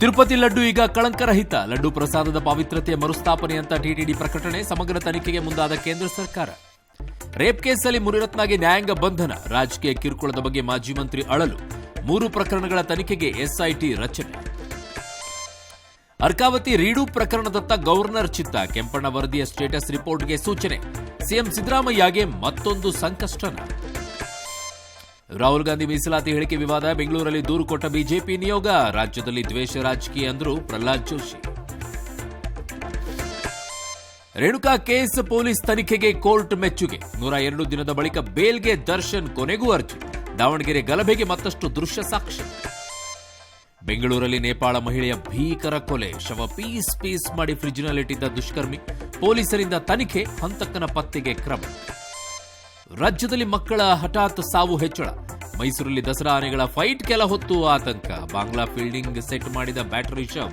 ತಿರುಪತಿ ಲಡ್ಡು ಈಗ ಕಳಂಕರಹಿತ. ಲಡ್ಡು ಪ್ರಸಾದದ ಪಾವಿತ್ರತೆಯ ಮರುಸ್ಥಾಪನೆ ಅಂತ ಟಿಟಿಡಿ ಪ್ರಕಟಣೆ. ಸಮಗ್ರ ತನಿಖೆಗೆ ಮುಂದಾದ ಕೇಂದ್ರ ಸರ್ಕಾರ. ರೇಪ್ ಕೇಸಲ್ಲಿ ಮುನಿರತ್ನಗೆ ನ್ಯಾಯಾಂಗ ಬಂಧನ. ರಾಜಕೀಯ ಕಿರುಕುಳದ ಬಗ್ಗೆ ಮಾಜಿ ಮಂತ್ರಿ ಅಳಲು. 3 ಪ್ರಕರಣಗಳ ತನಿಖೆಗೆ ಎಸ್ಐಟಿ ರಚನೆ. ಅರ್ಕಾವತಿ ರೀಡು ಪ್ರಕರಣದತ್ತ ಗವರ್ನರ್ ಚಿತ್ತ. ಕೆಂಪಣ್ಣ ವರದಿಯ ಸ್ಟೇಟಸ್ ರಿಪೋರ್ಟ್ಗೆ ಸೂಚನೆ. ಸಿಎಂ ಸಿದ್ದರಾಮಯ್ಯಗೆ ಮತ್ತೊಂದು ಸಂಕಷ್ಟನ. ರಾಹುಲ್ ಗಾಂಧಿ ಮೀಸಲಾತಿ ಹೇಳಿಕೆ ವಿವಾದ. ಬೆಂಗಳೂರಲ್ಲಿ ದೂರು ಕೊಟ್ಟ ಬಿಜೆಪಿ ನಿಯೋಗ. ರಾಜ್ಯದಲ್ಲಿ ದ್ವೇಷ ರಾಜಕೀಯ ಅಂದ್ರು ಪ್ರಹ್ಲಾದ್ ಜೋಶಿ. ರೇಣುಕಾ ಕೇಸ್ ಪೊಲೀಸ್ ತನಿಖೆಗೆ ಕೋರ್ಟ್ ಮೆಚ್ಚುಗೆ. 102 ದಿನದ ಬಳಿಕ ಬೇಲ್ಗೆ ದರ್ಶನ್ ಕೊನೆಗೂ ಅರ್ಜಿ. ದಾವಣಗೆರೆ ಗಲಭೆಗೆ ಮತ್ತಷ್ಟು ದೃಶ್ಯ ಸಾಕ್ಷ್ಯ. ಬೆಂಗಳೂರಲ್ಲಿ ನೇಪಾಳ ಮಹಿಳೆಯ ಭೀಕರ ಕೊಲೆ. ಶವ ಪೀಸ್ ಮಾಡಿ ಫ್ರಿಡ್ಜ್ನಲ್ಲಿಟ್ಟಿದ್ದ ದುಷ್ಕರ್ಮಿ. ಪೊಲೀಸರಿಂದ ತನಿಖೆ. ಹಂತಕನ ಪತ್ತೆಗೆ ಕ್ರಮ. ರಾಜ್ಯದಲ್ಲಿ ಮಕ್ಕಳ ಹಠಾತ್ ಸಾವು ಹೆಚ್ಚಳ. ಮೈಸೂರಲ್ಲಿ ದಸರಾ ಆನೆಗಳ ಫೈಟ್ ಕೆಲ ಹೊತ್ತು ಆತಂಕ. ಬಾಂಗ್ಲಾ ಫೀಲ್ಡಿಂಗ್ ಸೆಟ್ ಮಾಡಿದ ಬ್ಯಾಟರಿ ಶವ್.